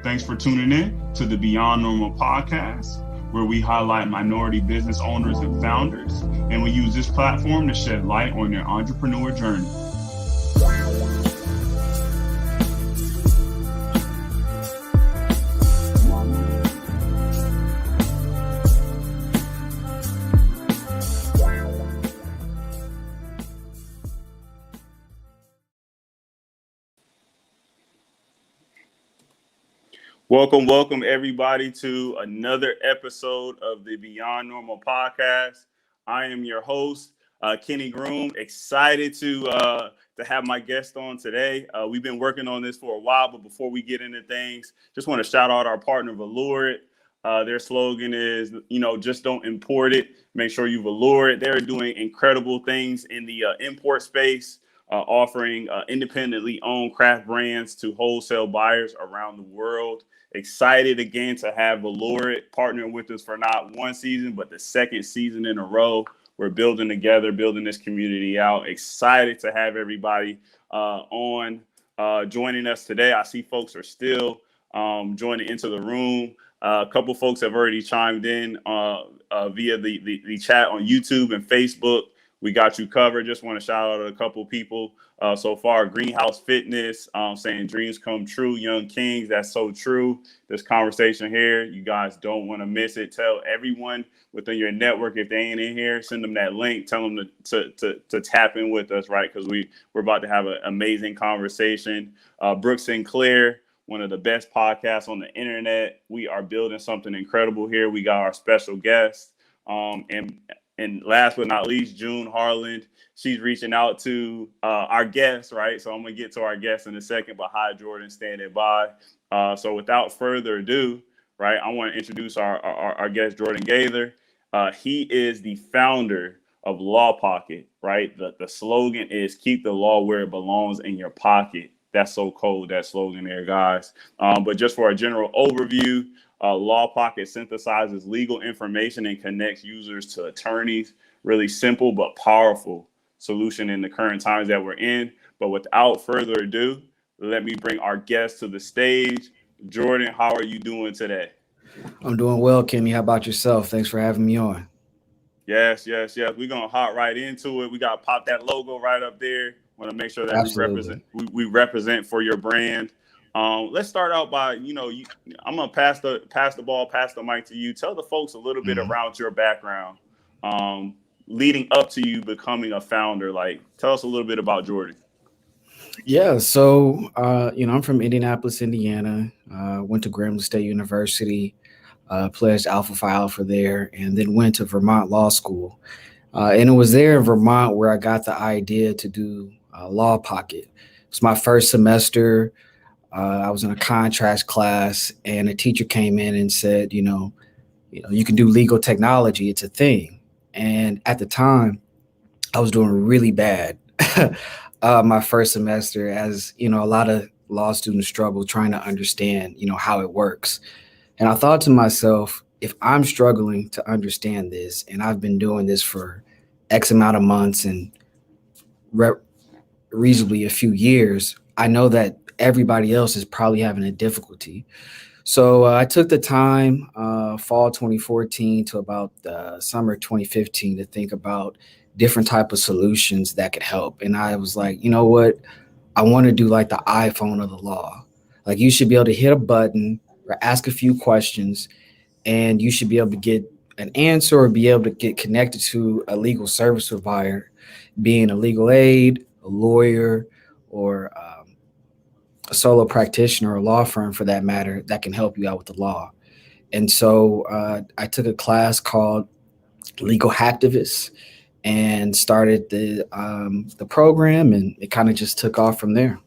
Thanks for tuning in to the Beyond Normal podcast, where we highlight minority business owners and founders, and we use this platform to shed light on their entrepreneur journey. Welcome everybody to another episode of the Beyond Normal podcast. I am your host, Kenny Groom. Excited to have my guest on today. We've been working on this for a while, but before we get into things, just want to shout out our partner, Valure It. Their slogan is, just don't import it. Make sure you Valure it. They're doing incredible things in the import space, offering independently owned craft brands to wholesale buyers around the world. Excited again to have Valure It partnering with us for not one season, but the second season in a row. We're building together, building this community out. Excited to have everybody on joining us today. I see folks are still joining into the room. A couple folks have already chimed in via the chat on YouTube and Facebook. We got you covered. Just want to shout out a couple people so far. Greenhouse Fitness saying dreams come true. Young Kings, that's so true. This conversation here, you guys don't want to miss it. Tell everyone within your network, if they ain't in here, send them that link. Tell them to tap in with us, right? Because we're about to have an amazing conversation. Brooke Sinclair, one of the best podcasts on the internet. We are building something incredible here. We got our special guest. And last but not least, June Harland. She's reaching out to our guests, right? So I'm going to get to our guests in a second, but hi, Jordan, standing by. So without further ado, right, I want to introduce our guest, Jordan GAITHER. He is the founder of Law Pocket, right? The slogan is keep the law where it belongs, in your pocket. That's so cold, that slogan there, guys. But just for a general overview, Law Pocket synthesizes legal information and connects users to attorneys. Really simple but powerful solution in the current times that we're in. But without further ado, let me bring our guest to the stage. Jordan, how are you doing today? I'm doing well, Kenny. How about yourself? Thanks for having me on. Yes. We're going to hop right into it. We got to pop that logo right up there. Want to make sure that we represent for your brand. Let's start out by, I'm gonna pass the mic to you. Tell the folks a little bit around your background, leading up to you becoming a founder. Like, tell us a little bit about Jordan. Yeah, so I'm from Indianapolis, Indiana. Went to Grambling State University, pledged Alpha Phi Alpha there, and then went to Vermont Law School. And it was there in Vermont where I got the idea to do Law Pocket. It was my first semester. I was in a contracts class, and a teacher came in and said, you can do legal technology. It's a thing. And at the time, I was doing really bad my first semester, as, a lot of law students struggle trying to understand, how it works. And I thought to myself, if I'm struggling to understand this, and I've been doing this for X amount of months and reasonably a few years, I know that everybody else is probably having a difficulty. So I took the time, fall 2014 to about summer 2015, to think about different type of solutions that could help. And I was like, you know what? I want to do like the iPhone of the law. Like, you should be able to hit a button or ask a few questions, and you should be able to get an answer or be able to get connected to a legal service provider, being a legal aid, a lawyer, or a solo practitioner or a law firm for that matter, that can help you out with the law. And so I took a class called Legal Hacktivists and started the program, and it kind of just took off from there.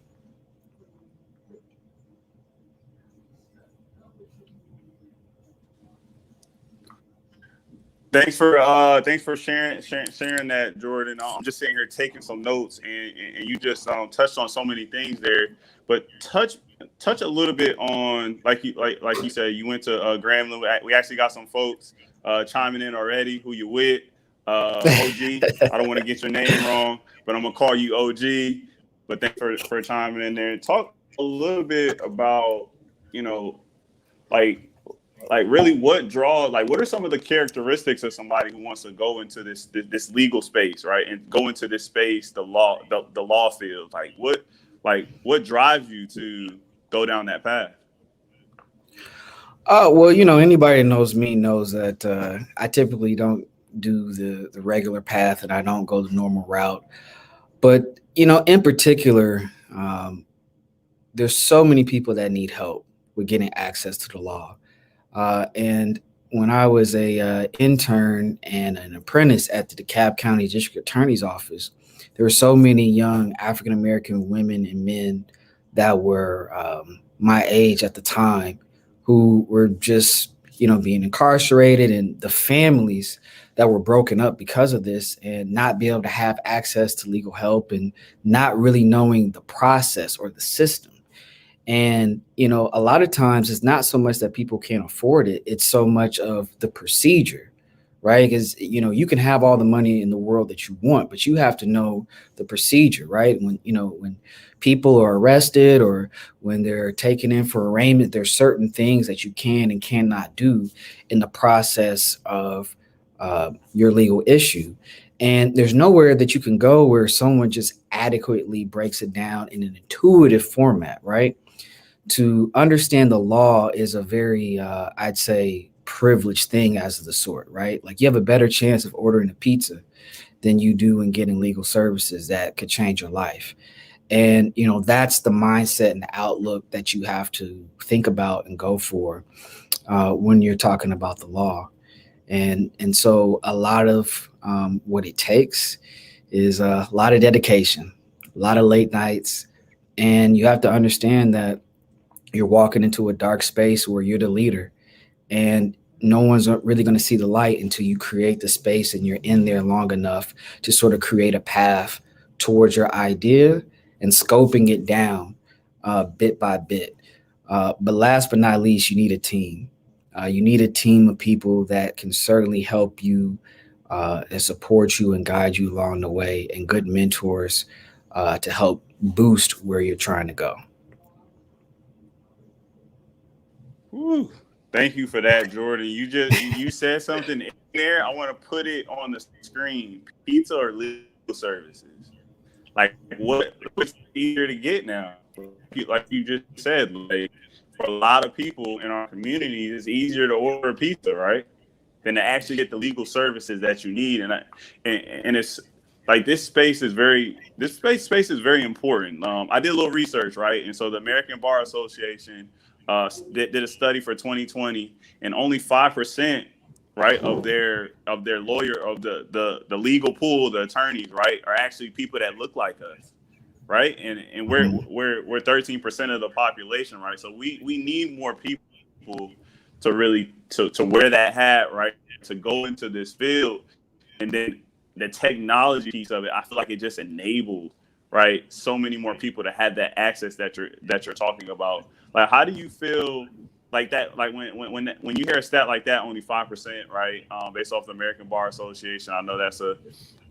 Thanks for sharing that, Jordan. I'm just sitting here taking some notes, and you just touched on so many things there. But touch a little bit on, like you said, you went to Grambling. We actually got some folks chiming in already. Who you with? OG. I don't want to get your name wrong, but I'm gonna call you OG. But thanks for chiming in there. Talk a little bit about like really what are some of the characteristics of somebody who wants to go into this legal space, right, and go into this space, the law field? What drives you to go down that path? Oh, well, anybody that knows me knows that I typically don't do the regular path and I don't go the normal route. But, in particular, there's so many people that need help with getting access to the law. And when I was a intern and an apprentice at the DeKalb County District Attorney's Office, there were so many young African American women and men that were my age at the time who were just being incarcerated, and the families that were broken up because of this, and not be able to have access to legal help and not really knowing the process or the system. And, a lot of times it's not so much that people can't afford it, it's so much of the procedure, right? Because, you can have all the money in the world that you want, but you have to know the procedure, right? When people are arrested or when they're taken in for arraignment, there's certain things that you can and cannot do in the process of your legal issue. And there's nowhere that you can go where someone just adequately breaks it down in an intuitive format, right? To understand the law is a very, I'd say, privileged thing as of the sort, right? Like you have a better chance of ordering a pizza than you do in getting legal services that could change your life. And, that's the mindset and the outlook that you have to think about and go for when you're talking about the law. And so a lot of what it takes is a lot of dedication, a lot of late nights. And you have to understand that you're walking into a dark space where you're the leader, and no one's really going to see the light until you create the space and you're in there long enough to sort of create a path towards your idea and scoping it down bit by bit. But last but not least, you need a team. You need a team of people that can certainly help you and support you and guide you along the way, and good mentors to help boost where you're trying to go. Whew. Thank you for that, Jordan. You said something in there. I want to put it on the screen. Pizza or legal services? Like what's easier to get now? Like you just said, like for a lot of people in our communities, it's easier to order pizza, right? Than to actually get the legal services that you need. And it's like this space is very important. I did a little research, right? And so the American Bar Association did a study for 2020, and only 5%, right, of their lawyer of the legal pool, the attorneys, right, are actually people that look like us, right? And we're Mhm. we're 13% of the population, right? So we need more people to really to wear that hat, right? To go into this field. And then the technology piece of it, I feel like it just enabled, right, so many more people to have that access that you're talking about. Like, how do you feel like that? Like when you hear a stat like that, only 5%, right? Based off the American Bar Association, I know that's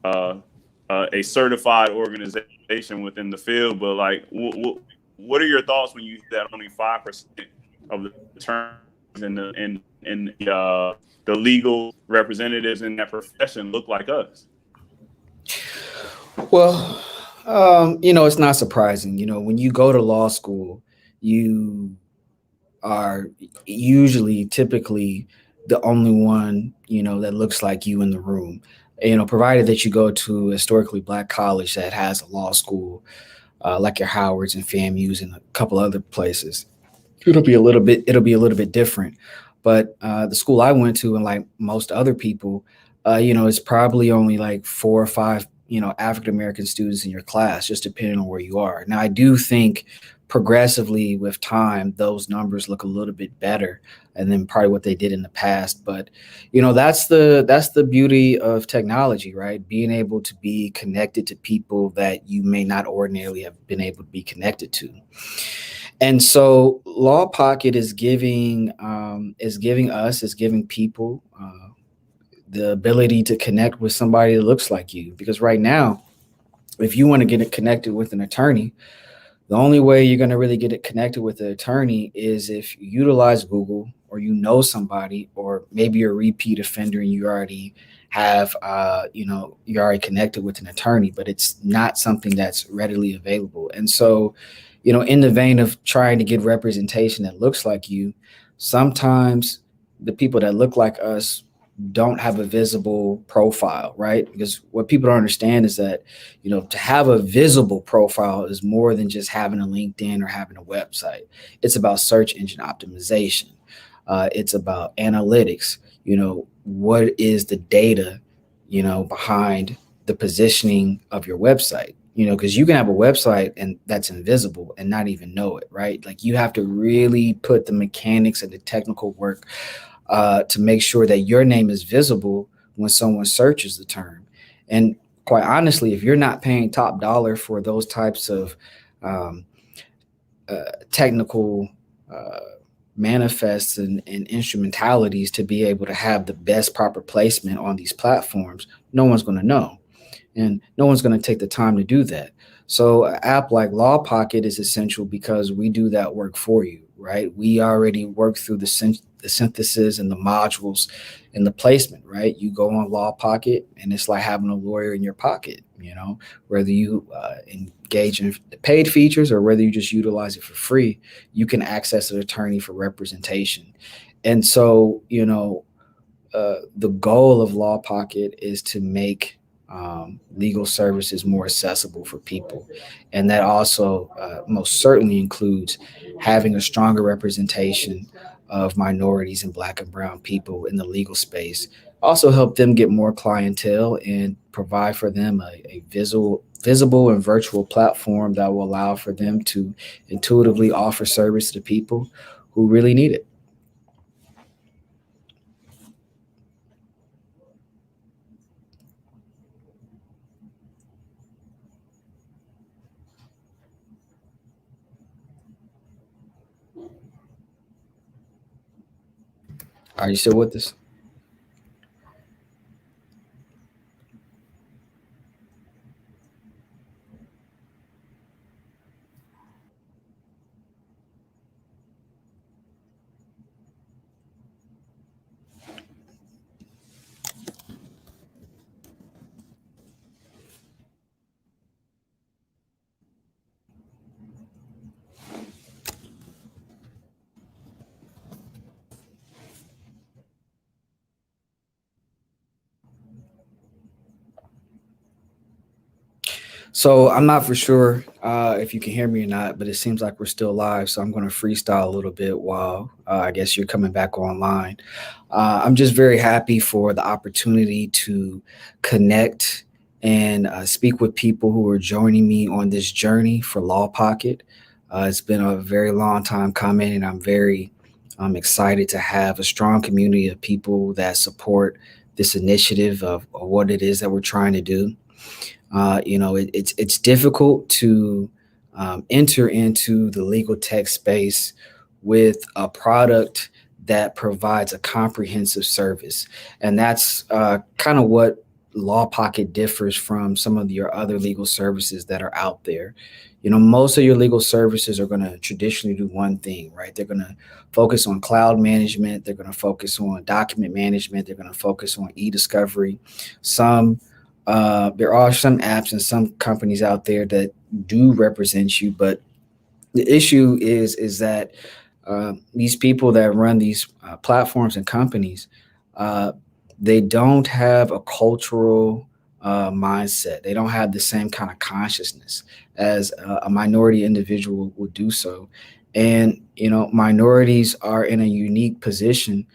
uh, a certified organization within the field, but like, what are your thoughts when you hear that only 5% of the attorneys and the legal representatives in that profession look like us? Well, it's not surprising. When you go to law school, you are usually typically the only one, that looks like you in the room. Provided that you go to a historically black college that has a law school, like your Howards and FAMU's and a couple other places. It'll be a little bit different. But the school I went to, and like most other people, it's probably only like four or five, African American students in your class, just depending on where you are. Now, I do think progressively with time, those numbers look a little bit better, and then probably what they did in the past. But that's the beauty of technology, right? Being able to be connected to people that you may not ordinarily have been able to be connected to. And so Law Pocket is giving people the ability to connect with somebody that looks like you. Because right now, if you want to get connected with an attorney, The only way you're going to really get it connected with the attorney is if you utilize Google, or you know somebody, or maybe you're a repeat offender and you already have, you're already connected with an attorney, but it's not something that's readily available. And so, in the vein of trying to get representation that looks like you, sometimes the people that look like us don't have a visible profile, right? Because what people don't understand is that, to have a visible profile is more than just having a LinkedIn or having a website. It's about search engine optimization. It's about analytics. What is the data, behind the positioning of your website? Because you can have a website and that's invisible and not even know it, right? Like, you have to really put the mechanics and the technical work to make sure that your name is visible when someone searches the term. And quite honestly, if you're not paying top dollar for those types of um, technical uh, manifests and instrumentalities to be able to have the best proper placement on these platforms, no one's going to know. And no one's going to take the time to do that. So an app like Law Pocket is essential because we do that work for you, right? We already work through the synthesis and the modules and the placement, right? You go on Law Pocket and it's like having a lawyer in your pocket, whether you engage in paid features or whether you just utilize it for free, you can access an attorney for representation. And so, the goal of Law Pocket is to make legal services more accessible for people. And that also most certainly includes having a stronger representation of minorities and Black and Brown people in the legal space. Also help them get more clientele and provide for them a visible and virtual platform that will allow for them to intuitively offer service to people who really need it. Are you still with us? So I'm not for sure if you can hear me or not, but it seems like we're still live. So I'm going to freestyle a little bit while I guess you're coming back online. I'm just very happy for the opportunity to connect and speak with people who are joining me on this journey for Law Pocket. It's been a very long time coming, and I'm excited to have a strong community of people that support this initiative of what it is that we're trying to do. It's difficult to enter into the legal tech space with a product that provides a comprehensive service, and that's kind of what Law Pocket differs from some of your other legal services that are out there. Most of your legal services are going to traditionally do one thing, right? They're going to focus on cloud management. They're going to focus on document management. They're going to focus on e-discovery. Some there are some apps and some companies out there that do represent you, but the issue is that these people that run these platforms and companies, uh, they don't have a cultural mindset. They don't have the same kind of consciousness as a minority individual would do so. And minorities are in a unique position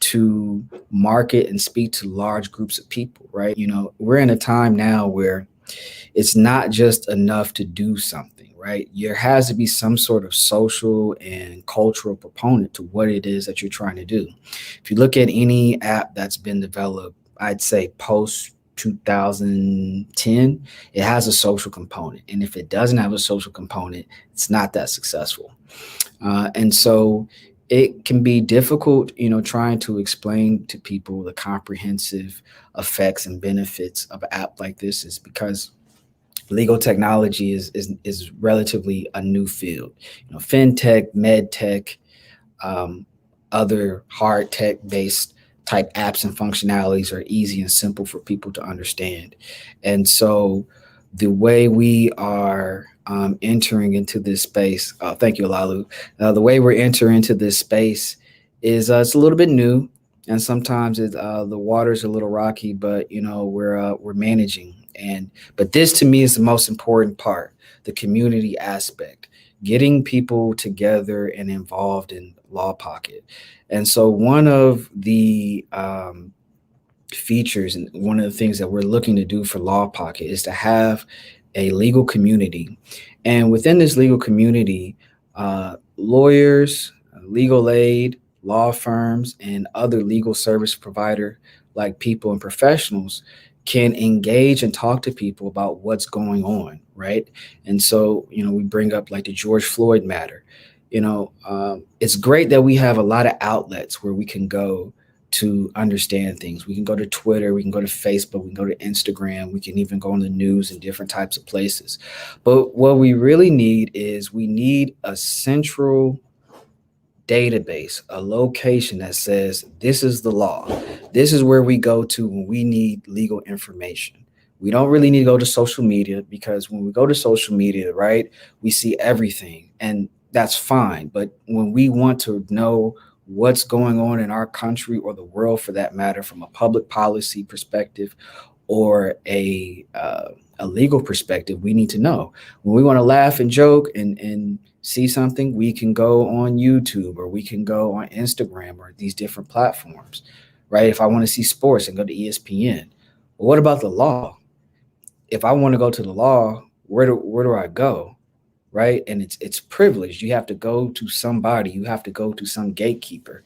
to market and speak to large groups of people, right? We're in a time now where it's not just enough to do something, right? There has to be some sort of social and cultural proponent to what it is that you're trying to do. If you look at any app that's been developed, I'd say post 2010, it has a social component. And if it doesn't have a social component, it's not that successful. And so it can be difficult, trying to explain to people the comprehensive effects and benefits of an app like this is because Legal technology is relatively a new field. Fintech, med tech, um, other hard tech based type apps and functionalities are easy and simple for people to understand. And so the way we are entering into this space, thank you, Alalu. The way we're entering into this space is it's a little bit new, and sometimes the water's a little rocky, but we're managing. And but this to me is the most important part, the community aspect, getting people together and involved in Law Pocket. And so one of the features and one of the things that we're looking to do for Law Pocket is to have a legal community. And within this legal community, lawyers, legal aid, law firms, and other legal service provider like people and professionals can engage and talk to people about what's going on, right? And so, we bring up like the George Floyd matter. It's great that we have a lot of outlets where we can go to understand things. We can go to Twitter, we can go to Facebook, we can go to Instagram, we can even go on the news in different types of places. But what we really need is we need a central database, a location that says this is the law. This is where we go to when we need legal information. We don't really need to go to social media, because when we go to social media, right, we see everything, and that's fine. But when we want to know what's going on in our country or the world for that matter, from a public policy perspective or a legal perspective, we need to know. When we want to laugh and joke and see something, we can go on YouTube or we can go on Instagram or these different platforms, right? If I want to see sports, and go to ESPN. But what about the law? If I want to go to the law, where do I go? Right? And it's privileged. You have to go to somebody. You have to go to some gatekeeper.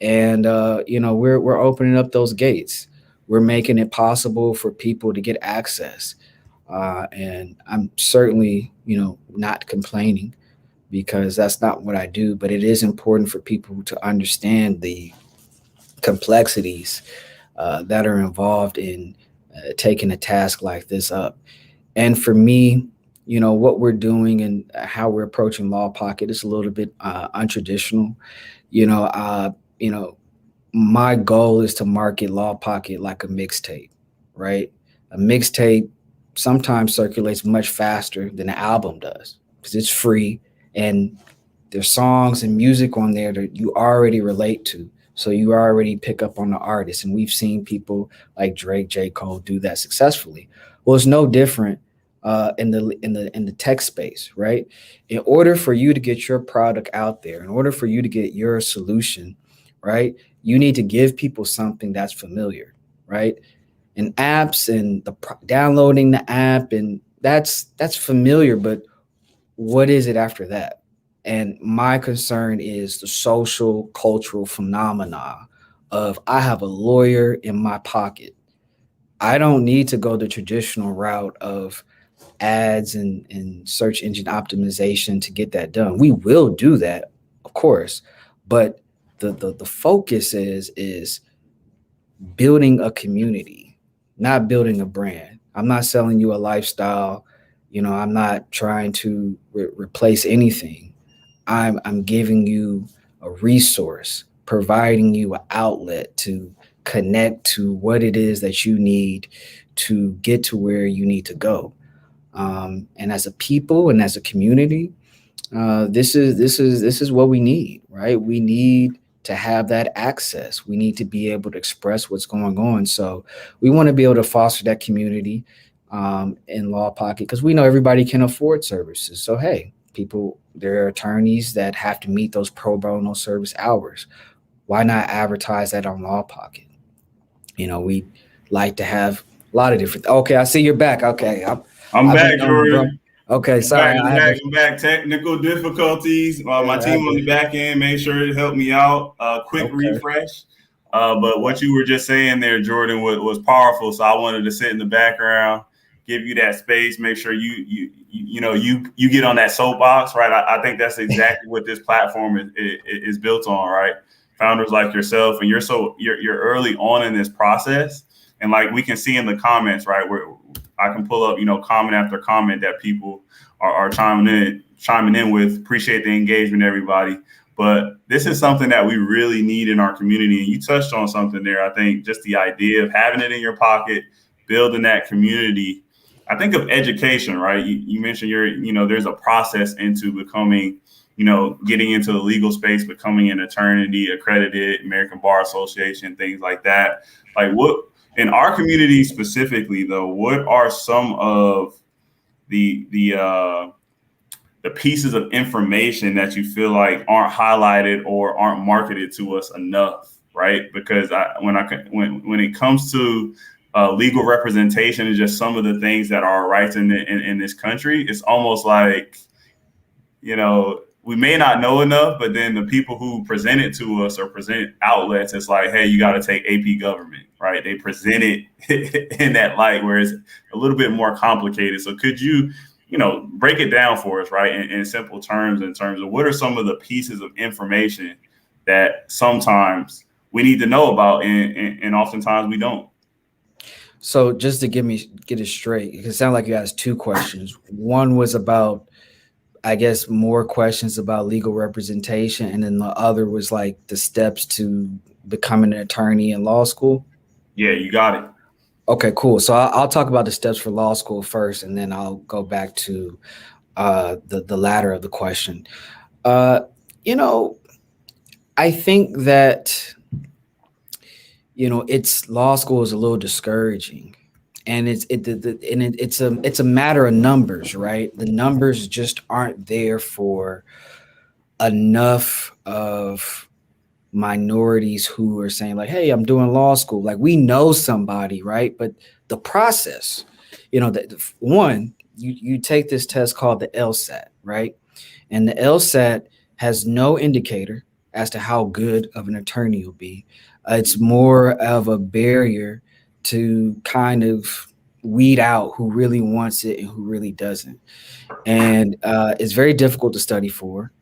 And we're opening up those gates. We're making it possible for people to get access. And I'm certainly, not complaining, because that's not what I do. But it is important for people to understand the complexities that are involved in taking a task like this up. And for me, what we're doing and how we're approaching Law Pocket is a little bit untraditional. You know, uh, you know, my goal is to market Law Pocket like a mixtape, right? A mixtape sometimes circulates much faster than an album does, because it's free and there's songs and music on there that you already relate to. So you already pick up on the artist. And we've seen people like Drake, J. Cole do that successfully. Well, it's no different in the tech space, right? In order for you to get your product out there, in order for you to get your solution, right, you need to give people something that's familiar, right? And apps and downloading the app, and that's familiar, but what is it after that? And my concern is the social cultural phenomena of, I have a lawyer in my pocket. I don't need to go the traditional route of ads and search engine optimization to get that done. We will do that, of course, but the focus is building a community, not building a brand. I'm not selling you a lifestyle. I'm not trying to replace anything. I'm giving you a resource, providing you an outlet to connect to what it is that you need to get to where you need to go. And as a people and as a community, this is what we need, right? We need to have that access. We need to be able to express what's going on. So we want to be able to foster that community in Law Pocket, because we know everybody can afford services. So hey, people, there are attorneys that have to meet those pro bono service hours. Why not advertise that on Law Pocket? We like to have a lot of different. Okay, I see you're back. Okay, I'm I've been back, gone, bro. Jordan. Okay, I'm back. sorry, I'm I had back. to. I'm back. Technical difficulties. Yeah, My I had team on the to. back end made sure to help me out. Quick Okay. refresh. But what you were just saying there, Jordan, was powerful. So I wanted to sit in the background, give you that space, make sure you get on that soapbox, right? I think that's exactly what this platform is built on, right? Founders like yourself, and you're early on in this process, and like we can see in the comments, right? I can pull up, comment after comment that people are chiming in with. Appreciate the engagement, everybody. But this is something that we really need in our community. And you touched on something there. I think just the idea of having it in your pocket, building that community. I think of education, right? You mentioned there's a process into becoming, getting into the legal space, becoming an attorney, accredited, American Bar Association, things like that. Like what in our community specifically, though, what are some of the the pieces of information that you feel like aren't highlighted or aren't marketed to us enough, right? Because when it comes to legal representation and just some of the things that are rights in this country, it's almost like we may not know enough, but then the people who present it to us or present outlets, it's like, hey, you got to take AP government, right? They present it in that light where it's a little bit more complicated. So could you break it down for us, right, in simple terms, in terms of what are some of the pieces of information that sometimes we need to know about and oftentimes we don't? So just to get it straight, it sounded like you asked two questions. One was about, I guess, more questions about legal representation, and then the other was like the steps to becoming an attorney in law school. Yeah, you got it. Okay, cool. So I'll talk about the steps for law school first, and then I'll go back to the latter of the question. Uh, you know, I think that it's law school is a little discouraging, and it's a matter of numbers, right? The numbers just aren't there for enough of minorities who are saying like, hey, I'm doing law school. Like, we know somebody, right? But the process, one, you take this test called the LSAT, right? And the LSAT has no indicator as to how good of an attorney you'll be. It's more of a barrier to kind of weed out who really wants it and who really doesn't. And it's very difficult to study for.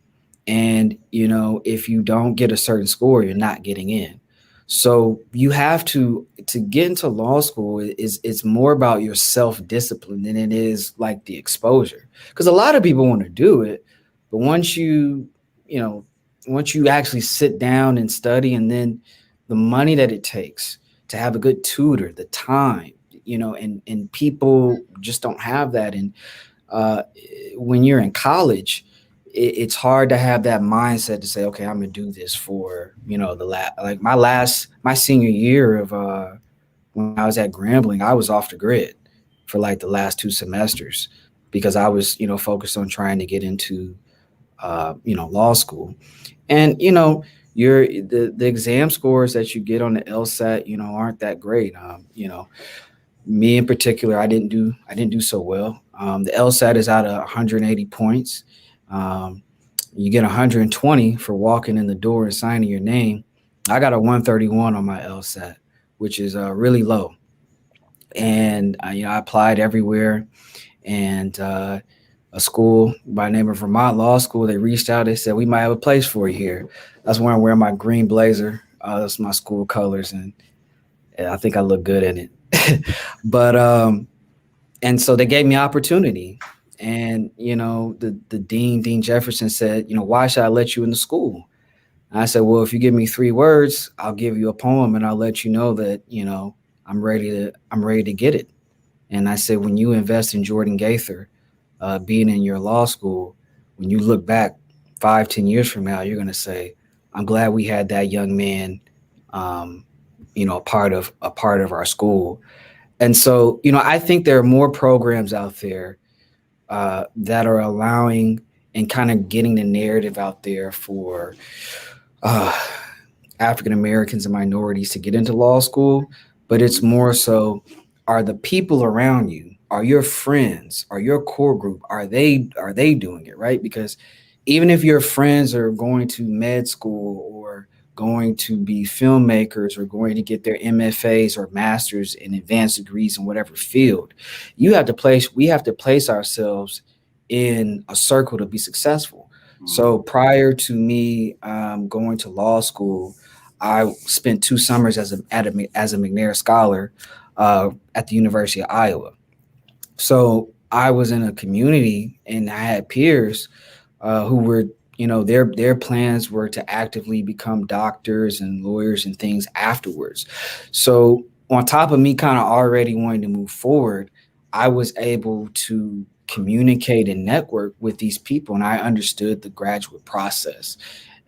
And, if you don't get a certain score, you're not getting in. So you have to get into law school is it's more about your self-discipline than it is like the exposure. Because a lot of people want to do it, but you know, once you actually sit down and study, and then the money that it takes to have a good tutor, the time, and people just don't have that. And uh, when you're in college, it's hard to have that mindset to say, okay, I'm gonna do this for like my senior year of when I was at Grambling, I was off the grid for like the last two semesters because I was focused on trying to get into law school. And the exam scores that you get on the LSAT aren't that great. Me in particular, I didn't do so well. The LSAT is out of 180 points. You get 120 for walking in the door and signing your name. I got a 131 on my LSAT, which is really low. And I applied everywhere, and a school by the name of Vermont Law School, they reached out. They said, we might have a place for you here. That's why I'm wearing my green blazer. That's my school colors, and I think I look good in it. But and so they gave me opportunity. And the Dean Jefferson said, why should I let you in the school? And I said, well, if you give me 3 words, I'll give you a poem, and I'll let you know that I'm ready to get it. And I said, when you invest in Jordan Gaither, being in your law school, when you look back 5-10 years from now, you're going to say, I'm glad we had that young man, a part of our school. And so, I think there are more programs out there that are allowing and kind of getting the narrative out there for African Americans and minorities to get into law school. But it's more so, are the people around you, are your friends, are your core group, are they doing it, right? Because even if your friends are going to med school or going to be filmmakers or going to get their MFAs or masters and advanced degrees in whatever field, we have to place ourselves in a circle to be successful. So prior to me going to law school, I spent 2 summers as a McNair scholar at the University of Iowa. So I was in a community and I had peers who were, their plans were to actively become doctors and lawyers and things afterwards. So on top of me kind of already wanting to move forward, I was able to communicate and network with these people, and I understood the graduate process.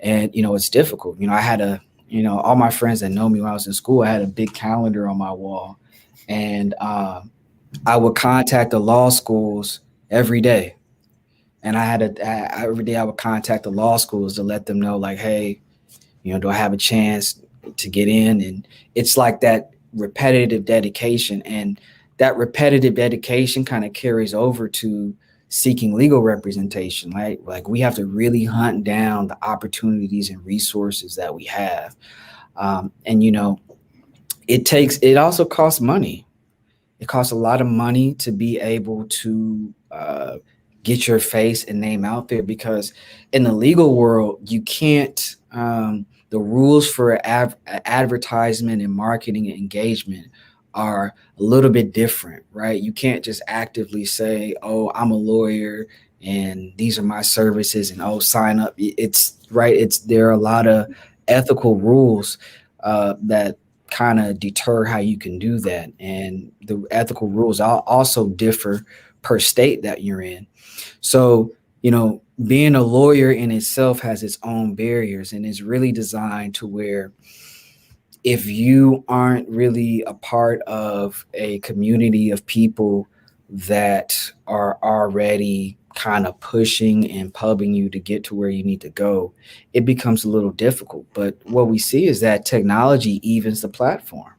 And it's difficult. I had all my friends that know me when I was in school, I had a big calendar on my wall, and I would contact the law schools every day, and every day I would contact the law schools to let them know, like, hey, do I have a chance to get in? And it's like that repetitive dedication, and that repetitive dedication kind of carries over to seeking legal representation, right? Like we have to really hunt down the opportunities and resources that we have, and it also costs money. It costs a lot of money to be able to get your face and name out there, because in the legal world, you can't. The rules for advertisement and marketing and engagement are a little bit different, right? You can't just actively say, "Oh, I'm a lawyer and these are my services," and "Oh, sign up." It's right. There are a lot of ethical rules that kind of deter how you can do that. And the ethical rules also differ per state that you're in. So, being a lawyer in itself has its own barriers, and is really designed to where if you aren't really a part of a community of people that are already kind of pushing and pubbing you to get to where you need to go, it becomes a little difficult. But what we see is that technology evens the platform,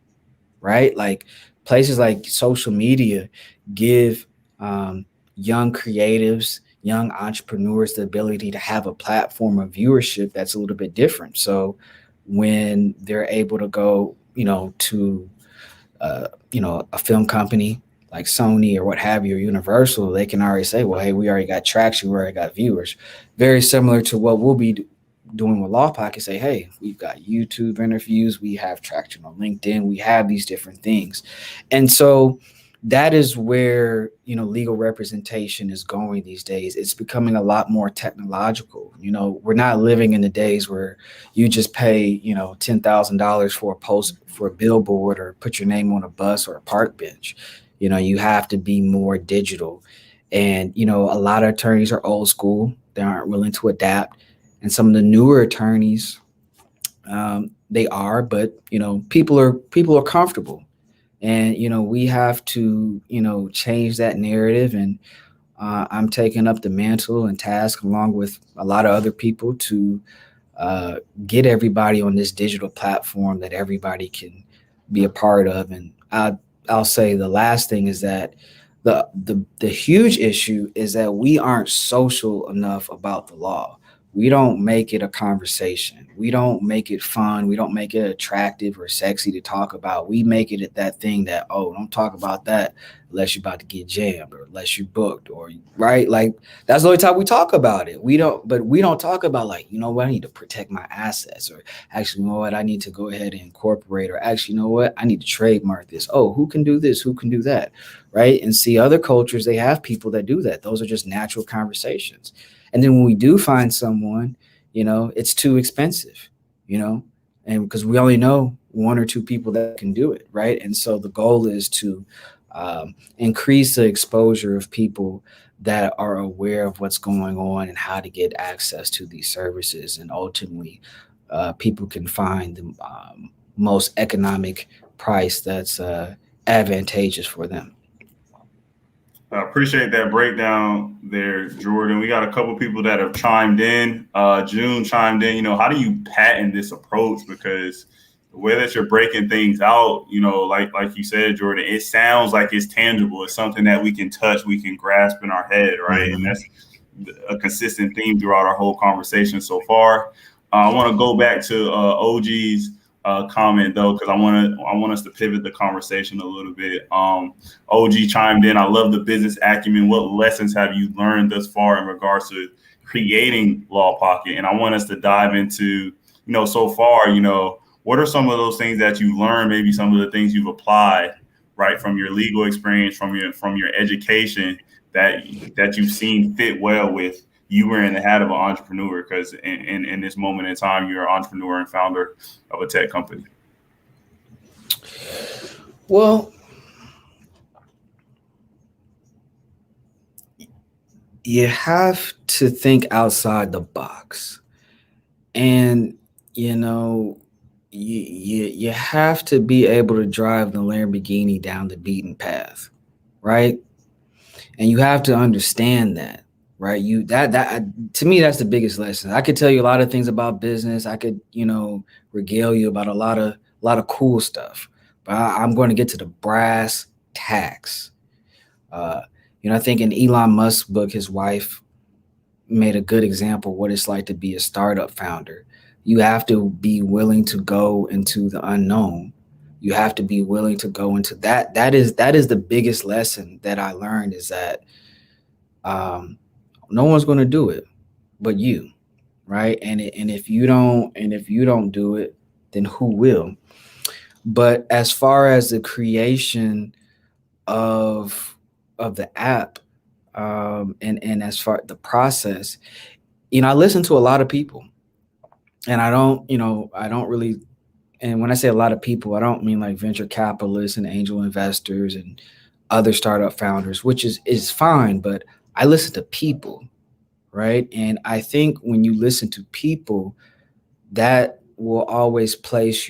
right? Like places like social media give young creatives, young entrepreneurs the ability to have a platform of viewership that's a little bit different. So when they're able to go, to a film company like Sony or what have you, or Universal, they can already say, well, hey, we already got traction, we already got viewers. Very similar to what we'll be doing with Law Pocket. Say, hey, we've got YouTube interviews, we have traction on LinkedIn, we have these different things. And so that is where legal representation is going these days. It's becoming a lot more technological. We're not living in the days where you just pay $10,000 for a post for a billboard or put your name on a bus or a park bench. You have to be more digital. And a lot of attorneys are old school. They aren't willing to adapt. And some of the newer attorneys, they are, but people are comfortable. And we have to change that narrative. And I'm taking up the mantle and task along with a lot of other people to get everybody on this digital platform that everybody can be a part of. And I'll say the last thing is that the huge issue is that we aren't social enough about the law. We don't make it a conversation. We don't make it fun. We don't make it attractive or sexy to talk about. We make it that thing that, oh, don't talk about that unless you're about to get jammed or unless you're booked, or right. Like that's the only time we talk about it. We don't talk about, like, what, I need to protect my assets, or actually, what, I need to go ahead and incorporate, or actually, what, I need to trademark this. Oh, who can do this? Who can do that? Right. And see, other cultures, they have people that do that. Those are just natural conversations. And then when we do find someone, it's too expensive, and because we only know one or two people that can do it. Right. And so the goal is to increase the exposure of people that are aware of what's going on and how to get access to these services. And ultimately, people can find the most economic price that's advantageous for them. I appreciate that breakdown there, Jordan. We got a couple people that have chimed in. June chimed in. How do you patent this approach? Because the way that you're breaking things out, like you said, Jordan, it sounds like it's tangible. It's something that we can touch, we can grasp in our head, right? Mm-hmm. And that's a consistent theme throughout our whole conversation so far. I want to go back to OG's comment though, because I want us to pivot the conversation a little bit. OG chimed in. I love the business acumen. What lessons have you learned thus far in regards to creating Law Pocket? And I want us to dive into, so far, what are some of those things that you learned? Maybe some of the things you've applied right, from your legal experience, from your education, that you've seen fit well with you wearing the hat of an entrepreneur? Because in this moment in time, you're an entrepreneur and founder of a tech company. Well, you have to think outside the box, and you have to be able to drive the Lamborghini down the beaten path, right? And you have to understand that, right? That to me, that's the biggest lesson. I could tell you a lot of things about business. I could regale you about a lot of cool stuff, but I'm going to get to the brass tacks. I think in Elon Musk's book, his wife made a good example of what it's like to be a startup founder. You have to be willing to go into the unknown. You have to be willing to go into that. That is the biggest lesson that I learned, is that no one's going to do it but you, right? And if you don't do it, then who will? But as far as the creation of the app, and as far the process, I listen to a lot of people, and I don't really, and when I say a lot of people, I don't mean like venture capitalists and angel investors and other startup founders, which is fine, but I listen to people, right? And I think when you listen to people, that will always place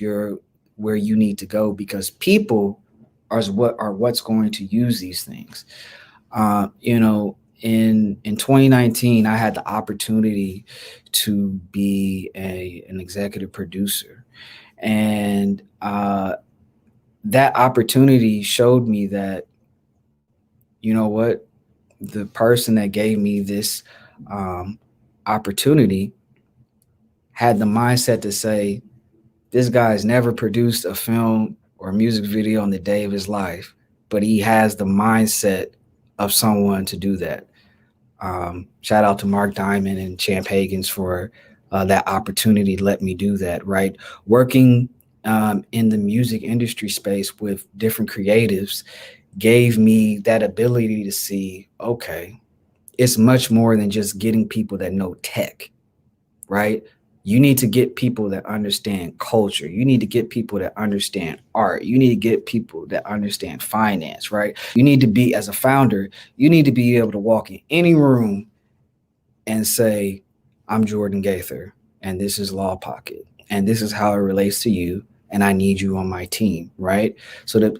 where you need to go, because people are what's going to use these things. In 2019, I had the opportunity to be an executive producer, and that opportunity showed me that, what, the person that gave me this opportunity had the mindset to say, this guy's never produced a film or a music video in the day of his life, but he has the mindset of someone to do that. Shout out to Mark Diamond and Champ Hagens for that opportunity to let me do that, right? Working in the music industry space with different creatives gave me that ability to see, okay, it's much more than just getting people that know tech, right? You need to get people that understand culture. You need to get people that understand art. You need to get people that understand finance, right? You need to be, as a founder, you need to be able to walk in any room and say, I'm Jordan Gaither, and this is Law Pocket, and this is how it relates to you, and I need you on my team, right? So that,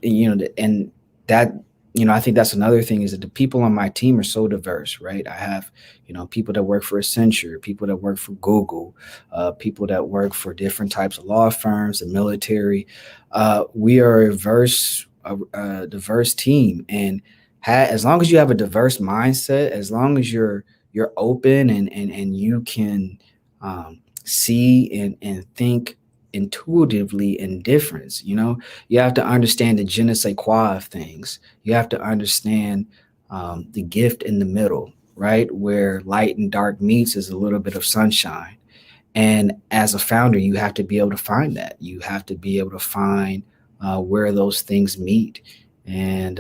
and that, I think that's another thing, is that the people on my team are so diverse, right? I have, people that work for Accenture, people that work for Google, people that work for different types of law firms, the military. We are a diverse team, and as long as you have a diverse mindset, as long as you're open and you can see and think intuitively in difference. You have to understand the je ne sais quoi of things. You have to understand the gift in the middle, right? Where light and dark meets is a little bit of sunshine. And as a founder, you have to be able to find that. You have to be able to find where those things meet. And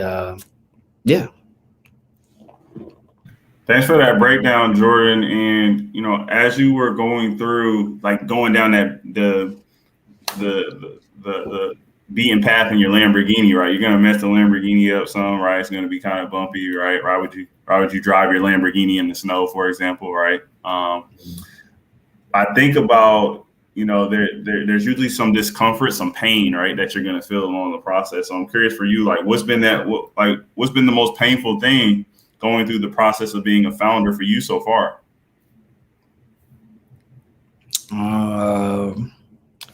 yeah. Thanks for that breakdown, Jordan. And as you were going through, like going down that the beaten path in your Lamborghini, right? You're gonna mess the Lamborghini up some, right? It's gonna be kind of bumpy, right? Why would you drive your Lamborghini in the snow, for example, right? I think about, there's usually some discomfort, some pain, right, that you're gonna feel along the process. So I'm curious for you, like what's been the most painful thing going through the process of being a founder for you so far?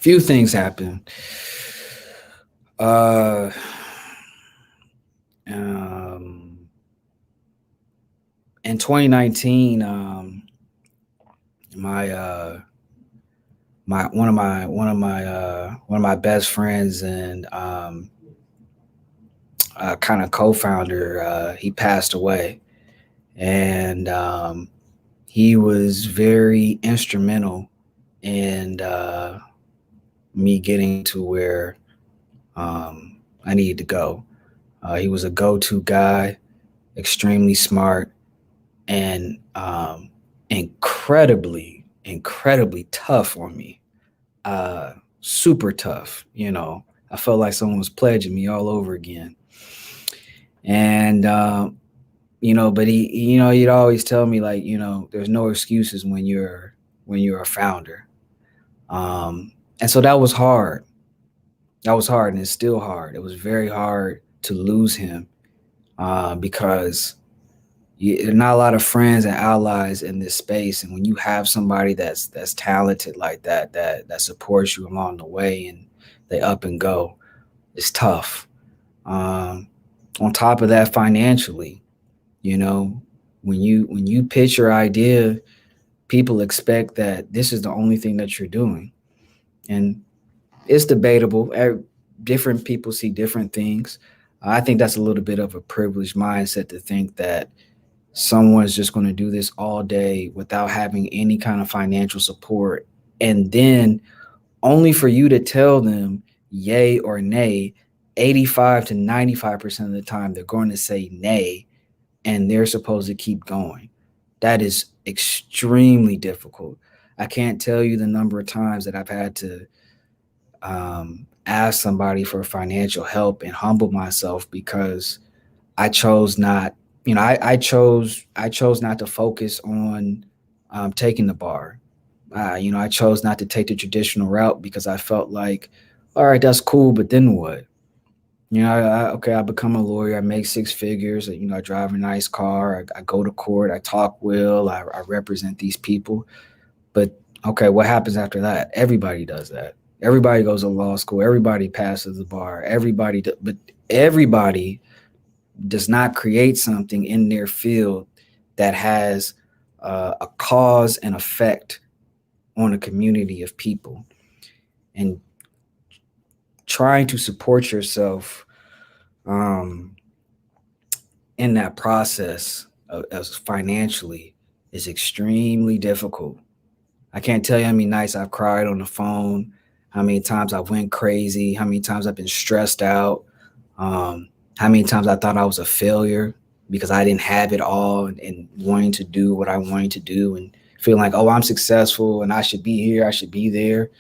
Few things happen. In 2019, one of my best friends and kind of co-founder, he passed away, and he was very instrumental in me getting to where I needed to go. He was a go-to guy, extremely smart, and incredibly tough on me. Super tough. I felt like someone was pledging me all over again. And but he'd always tell me, like, there's no excuses when you're a founder. And so that was hard. That was hard, and it's still hard. It was very hard to lose him, because there are not a lot of friends and allies in this space. And when you have somebody that's talented like that supports you along the way, and they up and go, it's tough. On top of that, financially, you know, when you pitch your idea, people expect that this is the only thing that you're doing, and it's debatable. Different people see different things. I think that's a little bit of a privileged mindset to think that someone's just going to do this all day without having any kind of financial support, and then only for you to tell them yay or nay. 85 to 95% of the time they're going to say nay, and they're supposed to keep going. That is extremely difficult. I can't tell you the number of times that I've had to ask somebody for financial help and humble myself because I chose not. I chose not to focus on taking the bar. I chose not to take the traditional route because I felt like, all right, that's cool, but then what? Okay, I become a lawyer. I make six figures. I drive a nice car. I go to court. I talk well. I represent these people. But okay, what happens after that? Everybody does that. Everybody goes to law school. Everybody passes the bar. But everybody does not create something in their field that has a cause and effect on a community of people. And trying to support yourself in that process as financially is extremely difficult. I can't tell you how many nights I've cried on the phone, how many times I went crazy, how many times I've been stressed out, how many times I thought I was a failure because I didn't have it all, and wanting to do what I wanted to do and feeling like, oh, I'm successful and I should be here, I should be there.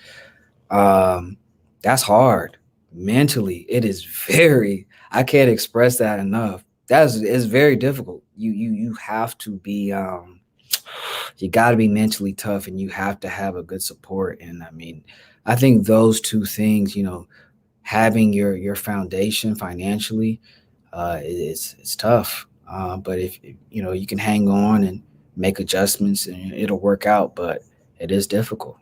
That's hard. Mentally, it is I can't express that enough. It's very difficult. You have to be you got to be mentally tough, and you have to have a good support. And I mean, I think those two things, having your foundation financially, it's tough. But if you can hang on and make adjustments, and it'll work out. But it is difficult.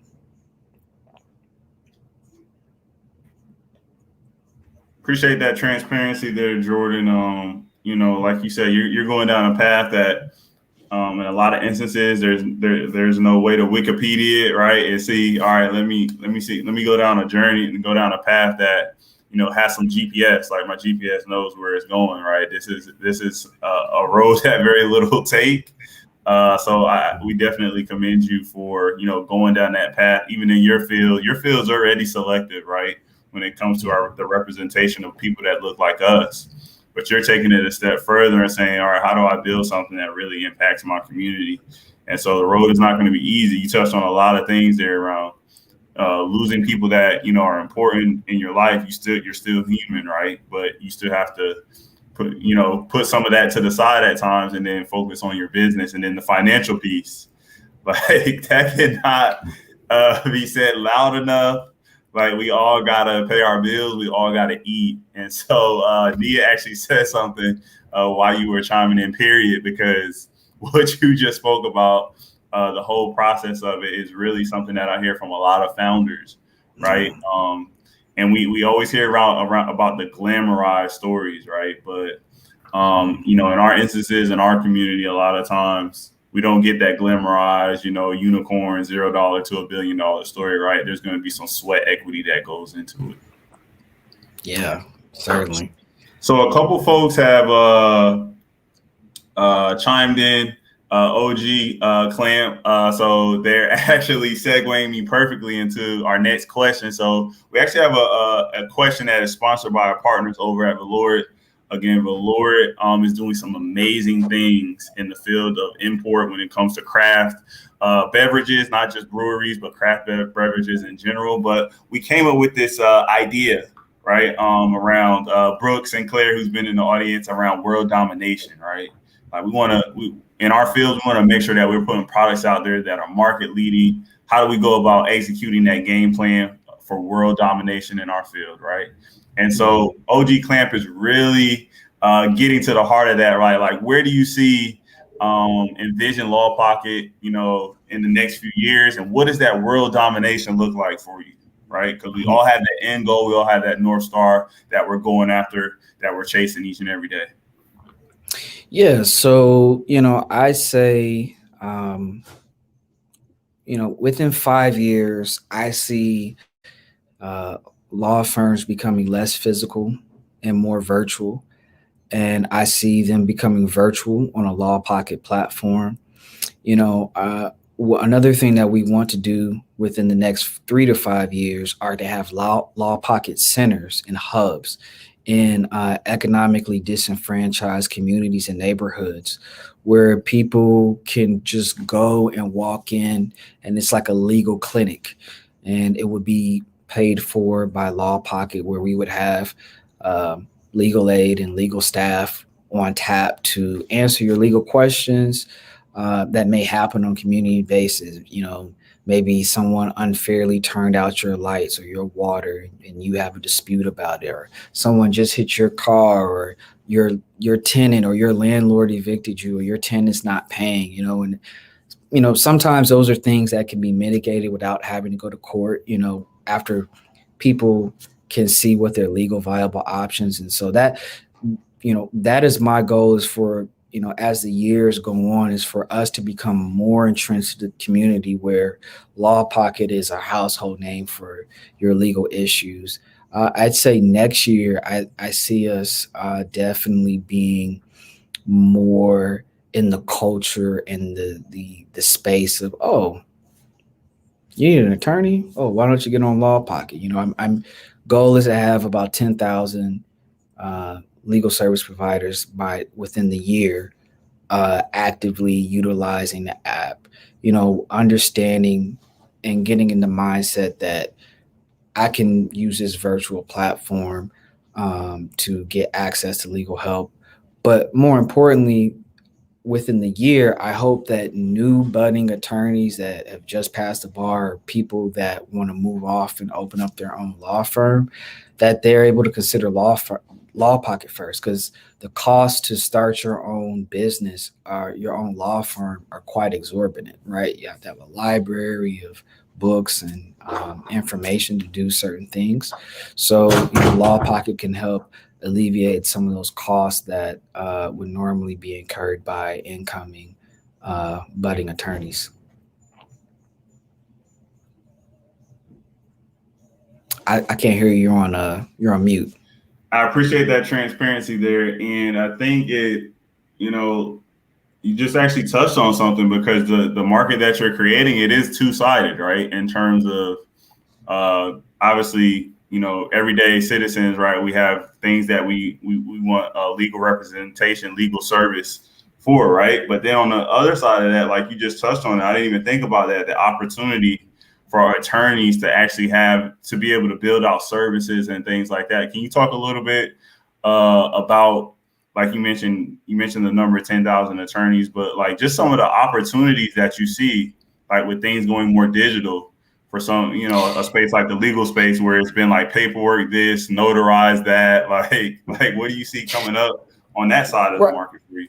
Appreciate that transparency there, Jordan. Like you said, you're going down a path that, in a lot of instances, there's no way to Wikipedia it, right? And see, all right, let me go down a journey and go down a path that has some GPS. Like my GPS knows where it's going, right? This is a road that very little take. So we definitely commend you for going down that path, even in your field. Your field's already selected, right? When it comes to the representation of people that look like us. But you're taking it a step further and saying, all right, how do I build something that really impacts my community? And so the road is not going to be easy. You touched on a lot of things there around losing people that are important in your life. You're still human, right? But you still have to put some of that to the side at times, and then focus on your business, and then the financial piece. Like that cannot be said loud enough. Like we all gotta pay our bills, we all gotta eat. And so Nia actually said something while you were chiming in, period, because what you just spoke about, the whole process of it is really something that I hear from a lot of founders, right? And we always hear around about the glamorized stories, right? But in our instances, in our community, a lot of times we don't get that glamorized, unicorn, $0 to $1 billion story, right? There's going to be some sweat equity that goes into it. Yeah, certainly. So a couple folks have chimed in, OG Clamp. So they're actually segueing me perfectly into our next question. So we actually have a question that is sponsored by our partners over at Valorant Again, Valor is doing some amazing things in the field of import when it comes to craft beverages, not just breweries, but craft beverages in general. But we came up with this idea, right, around Brooke Sinclair, who's been in the audience, around world domination, right? Like we in our field, we want to make sure that we're putting products out there that are market leading. How do we go about executing that game plan for world domination in our field, right? And so OG Clamp is really getting to the heart of that, right? Like, where do you see envision Law Pocket, in the next few years, and what does that world domination look like for you, right? Because we all have that end goal, we all have that North Star that we're going after, that we're chasing each and every day. Yeah, so I say, within 5 years, I see law firms becoming less physical and more virtual, and I see them becoming virtual on a Law Pocket platform. Another thing that we want to do within the next 3 to 5 years are to have law pocket centers and hubs in economically disenfranchised communities and neighborhoods where people can just go and walk in, and it's like a legal clinic, and it would be paid for by Law Pocket, where we would have legal aid and legal staff on tap to answer your legal questions that may happen on community basis. Maybe someone unfairly turned out your lights or your water and you have a dispute about it, or someone just hit your car, or your tenant or your landlord evicted you, or your tenant's not paying, and sometimes those are things that can be mitigated without having to go to court, after people can see what their legal viable options. And so that is my goal, is for, as the years go on, is for us to become more entrenched in the community where Law Pocket is a household name for your legal issues. I'd say next year, I see us definitely being more in the culture and the space of, oh, you need an attorney? Oh, why don't you get on Law Pocket? I'm goal is to have about 10,000 legal service providers by within the year actively utilizing the app, understanding and getting in the mindset that I can use this virtual platform to get access to legal help. But more importantly, within the year, I hope that new budding attorneys that have just passed the bar, or people that want to move off and open up their own law firm, that they're able to consider Law Pocket first, because the cost to start your own business or your own law firm are quite exorbitant, right? You have to have a library of books and information to do certain things. So Law Pocket can help alleviate some of those costs that would normally be incurred by incoming budding attorneys. I can't hear you. You're on mute. I appreciate that transparency there, and I think you know, you just actually touched on something, because the market that you're creating, it is two-sided, right? In terms of obviously, everyday citizens, right? We have things that we want legal representation, legal service for, right? But then on the other side of that, like you just touched on, I didn't even think about that, the opportunity for our attorneys to actually to be able to build out services and things like that. Can you talk a little bit about, like you mentioned the number of 10,000 attorneys, but like just some of the opportunities that you see, like with things going more digital for some, a space like the legal space, where it's been like paperwork, this, notarize that, like what do you see coming up on that side of the market for you?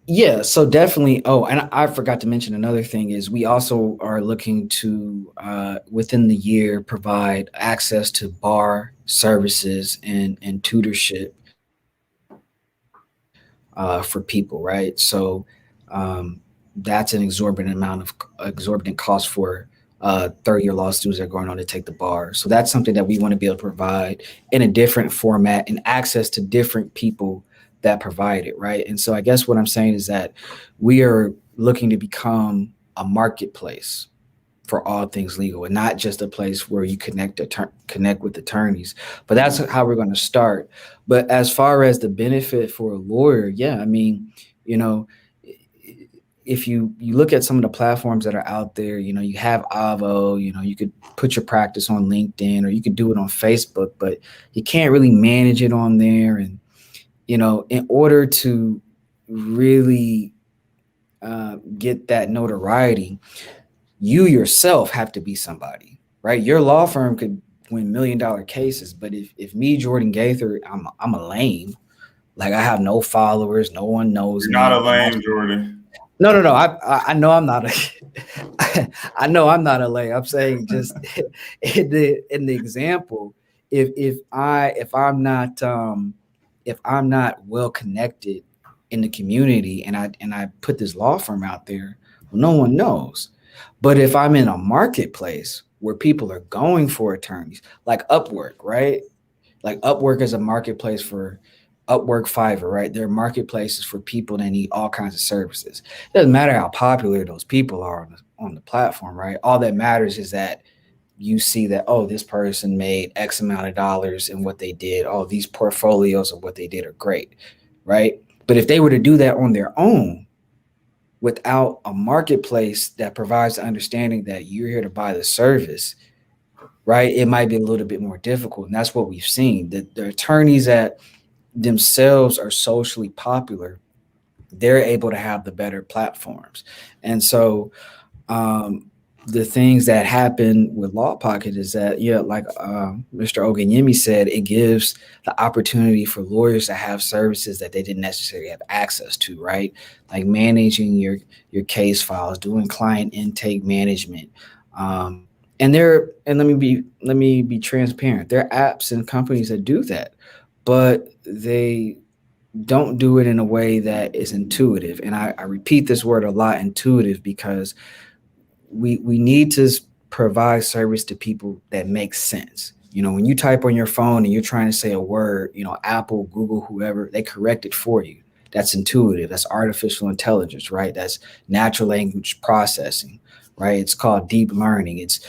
Yeah, so definitely. Oh, and I forgot to mention another thing is we also are looking to, within the year, provide access to bar services and tutorship for people, right? So that's an exorbitant cost for third-year law students that are going on to take the bar. So that's something that we want to be able to provide in a different format and access to different people that provide it, right? And so I guess what I'm saying is that we are looking to become a marketplace for all things legal, and not just a place where you connect with attorneys. But that's how we're going to start. But as far as the benefit for a lawyer, yeah, I mean, you know, if you look at some of the platforms that are out there, you have Avo, you could put your practice on LinkedIn, or you could do it on Facebook, but you can't really manage it on there. And in order to really get that notoriety, you yourself have to be somebody, right? Your law firm could win $1 million cases, but if me, Jordan Gaither, I'm a lame, like I have no followers, no one knows You're not a me, and lame, Jordan. no. I know I'm not a, I know I'm not a lame. I'm saying just in the example, if I'm not well connected in the community, and I put this law firm out there, well, no one knows. But if I'm in a marketplace where people are going for attorneys, like Upwork, right? Like Upwork is a marketplace for Upwork, Fiverr, right? They're marketplaces for people that need all kinds of services. It doesn't matter how popular those people are on the platform, right? All that matters is that you see that, oh, this person made X amount of dollars in what they did. Oh, these portfolios of what they did are great, right? But if they were to do that on their own, without a marketplace that provides the understanding that you're here to buy the service, right, it might be a little bit more difficult. And that's what we've seen. The attorneys that themselves are socially popular, they're able to have the better platforms. And so the things that happen with Law Pocket is that, like Mr. Oganyemi said, it gives the opportunity for lawyers to have services that they didn't necessarily have access to, right? Like managing your case files, doing client intake management. And let me be transparent. There are apps and companies that do that, but they don't do it in a way that is intuitive. And I repeat this word a lot, intuitive, because we need to provide service to people that makes sense. When you type on your phone and you're trying to say a word, Apple, Google, whoever, they correct it for you. That's intuitive. That's artificial intelligence, right? That's natural language processing, right? It's called deep learning. It's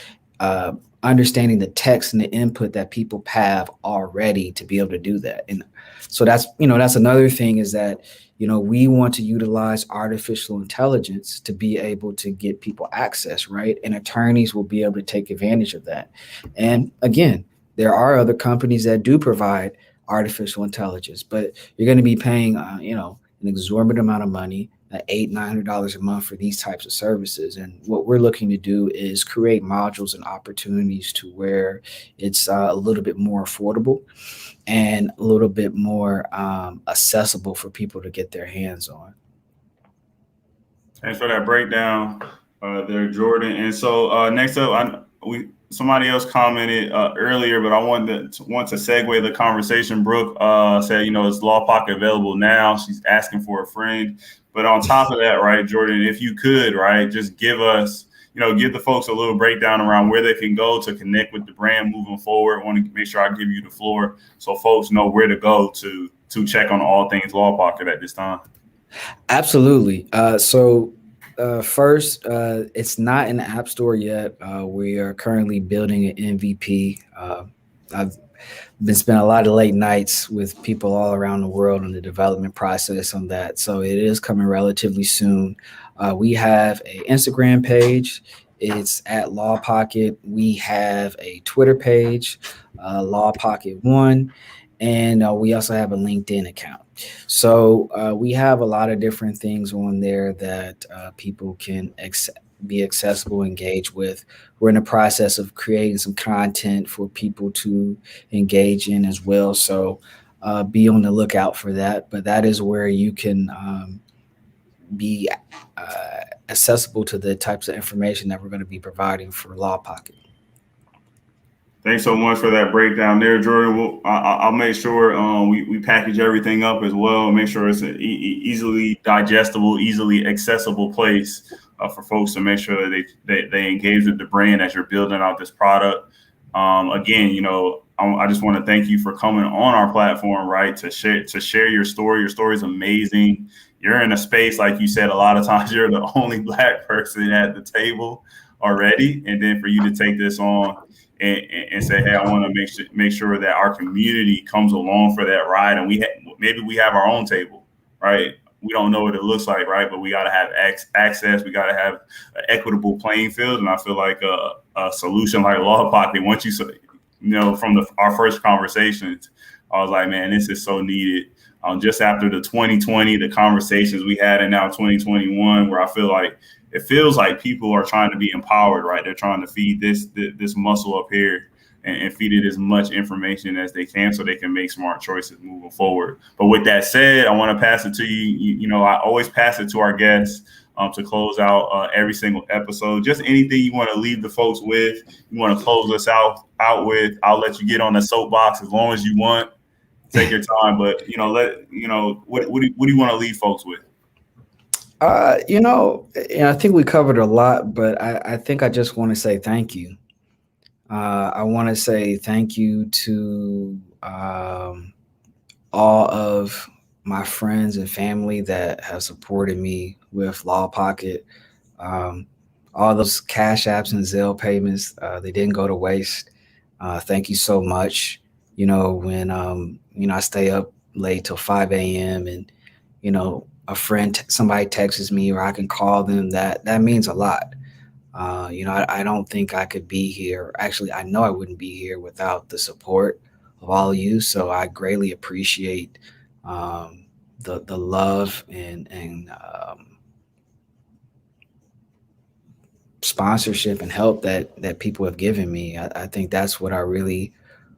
understanding the text and the input that people have already to be able to do that. And so that's another thing, is that we want to utilize artificial intelligence to be able to get people access, right? And attorneys will be able to take advantage of that. And again, there are other companies that do provide artificial intelligence, but you're going to be paying, an exorbitant amount of money, $800-900 a month for these types of services. And what we're looking to do is create modules and opportunities to where it's a little bit more affordable and a little bit more accessible for people to get their hands on. Thanks for that breakdown there, Jordan. And so next up, somebody else commented earlier, but I want to segue the conversation. Brooke said, is Law Pocket available now? She's asking for a friend. But on top of that, right, Jordan, if you could, right, just give us, give the folks a little breakdown around where they can go to connect with the brand moving forward. I want to make sure I give you the floor so folks know where to go to check on all things Law Pocket at this time. Absolutely. First, it's not in the App Store yet. We are currently building an MVP. I've been spending a lot of late nights with people all around the world in the development process on that. So it is coming relatively soon. We have an Instagram page. It's at Law Pocket. We have a Twitter page, Law Pocket 1. And we also have a LinkedIn account. So we have a lot of different things on there that people can be accessible, engage with. We're in the process of creating some content for people to engage in as well. So be on the lookout for that. But that is where you can be accessible to the types of information that we're going to be providing for Law Pocket. Thanks so much for that breakdown there, Jordan. I'll make sure we package everything up as well, make sure it's an easily digestible, easily accessible place for folks to make sure that they engage with the brand as you're building out this product. Again, I just want to thank you for coming on our platform, right, to share your story. Your story is amazing. You're in a space, like you said, a lot of times you're the only Black person at the table. already, and then for you to take this on and say, hey, I want to make sure that our community comes along for that ride, and maybe we have our own table, right? We don't know what it looks like, right? But we got to have access. We got to have an equitable playing field, and I feel like a solution like Law Pocket, once from our first conversations, I was like, man, this is so needed. Just after the 2020, the conversations we had, and now 2021, where I feel like it feels like people are trying to be empowered, right? They're trying to feed this muscle up here and feed it as much information as they can so they can make smart choices moving forward. But with that said, I want to pass it to you. I always pass it to our guests to close out every single episode. Just anything you want to leave the folks with, you want to close us out with. I'll let you get on the soapbox as long as you want. Take your time, but what do you want to leave folks with? I think we covered a lot, but I think I just want to say thank you. I want to say thank you to all of my friends and family that have supported me with Law Pocket. All those Cash Apps and Zelle payments, they didn't go to waste. Thank you so much. When I stay up late till 5 a.m. and somebody texts me, or I can call them, that means a lot. I don't think I could be here. Actually, I know I wouldn't be here without the support of all of you. So I greatly appreciate the love and sponsorship and help that people have given me. I think that's what I really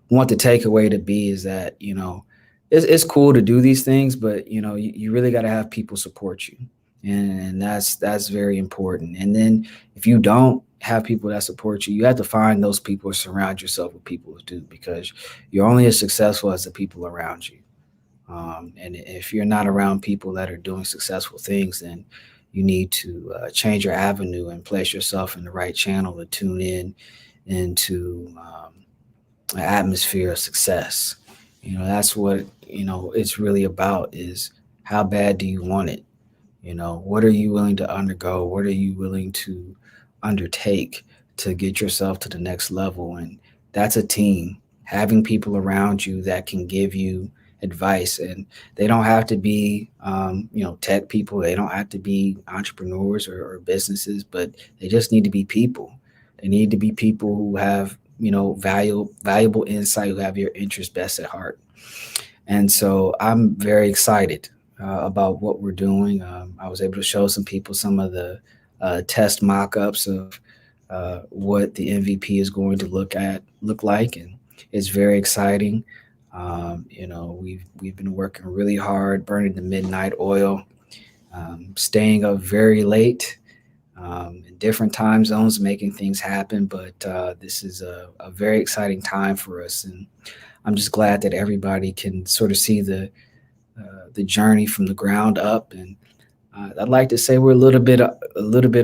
want the takeaway to be, is that it's cool to do these things, but you really got to have people support you, and that's very important. And then if you don't have people that support you, you have to find those people or surround yourself with people who do, because you're only as successful as the people around you. And if you're not around people that are doing successful things, then you need to change your avenue and place yourself in the right channel to tune in into an atmosphere of success. That's what it's really about, is how bad do you want it? What are you willing to undergo? What are you willing to undertake to get yourself to the next level? And that's a team. Having people around you that can give you advice, and they don't have to be tech people, they don't have to be entrepreneurs or businesses, but they just need to be people. They need to be people who have valuable insight, who have your interest best at heart. And so I'm very excited about what we're doing. I was able to show some people some of the test mock-ups of what the MVP is going to look like, and it's very exciting. We've been working really hard, burning the midnight oil, staying up very late in different time zones, making things happen. But this is a very exciting time for us, and I'm just glad that everybody can sort of see the journey from the ground up. And I'd like to say we're a little bit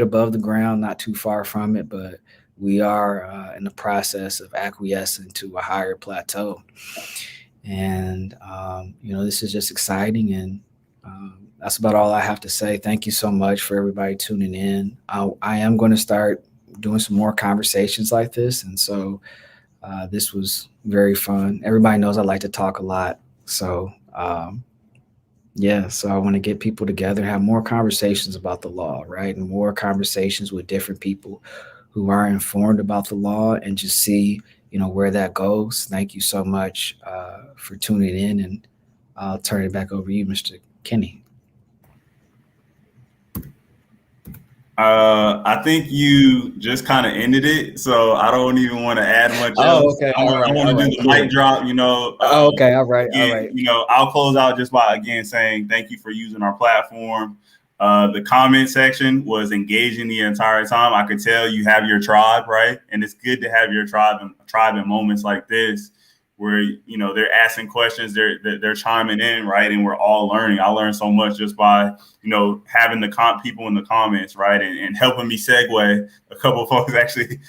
above the ground, not too far from it, but we are in the process of acquiescing to a higher plateau. And this is just exciting, and that's about all I have to say. Thank you so much for everybody tuning in. I am going to start doing some more conversations like this, and so this was very fun. Everybody knows I like to talk a lot, so so I want to get people together, have more conversations about the law, right? And more conversations with different people who are informed about the law, and just see where that goes. Thank you so much for tuning in, and I'll turn it back over to you, Mr. Kenny. I think you just kind of ended it, so I don't even want to add much else. Okay. I want to do the mic drop, okay. All right. Again, I'll close out just by, again, saying thank you for using our platform. The comment section was engaging the entire time. I could tell you have your tribe, right? And it's good to have your tribe in moments like this, where they're asking questions, they're chiming in, right? And we're all learning. I learned so much just by having the people in the comments, right, and helping me segue. A couple of folks actually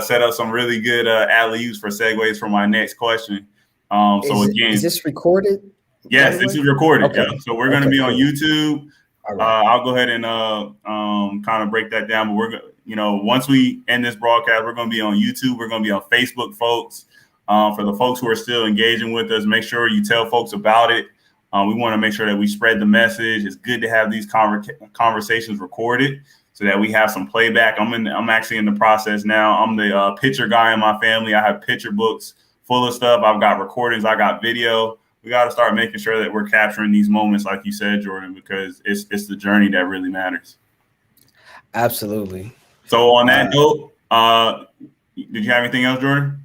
set up some really good alley-oops for segues for my next question. Is this recorded? Yes, this is recorded. Okay. Yeah. So we're going to be on YouTube. All right. I'll go ahead and kind of break that down, but once we end this broadcast, we're going to be on YouTube. We're going to be on Facebook, folks. For the folks who are still engaging with us, make sure you tell folks about it. We want to make sure that we spread the message. It's good to have these conversations recorded so that we have some playback. I'm actually in the process now. I'm the picture guy in my family. I have picture books full of stuff. I've got recordings. I got video. We got to start making sure that we're capturing these moments, like you said, Jordan, because it's the journey that really matters. Absolutely. So on that note, did you have anything else, Jordan?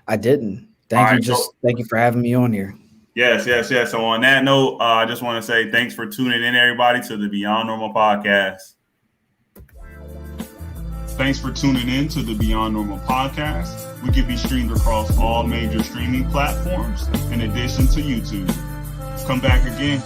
I didn't. Thank you for having me on here. Yes. So on that note, I just want to say thanks for tuning in, everybody, to the Beyond Normal podcast. Thanks for tuning in to the Beyond Normal podcast. We can be streamed across all major streaming platforms in addition to YouTube. Come back again.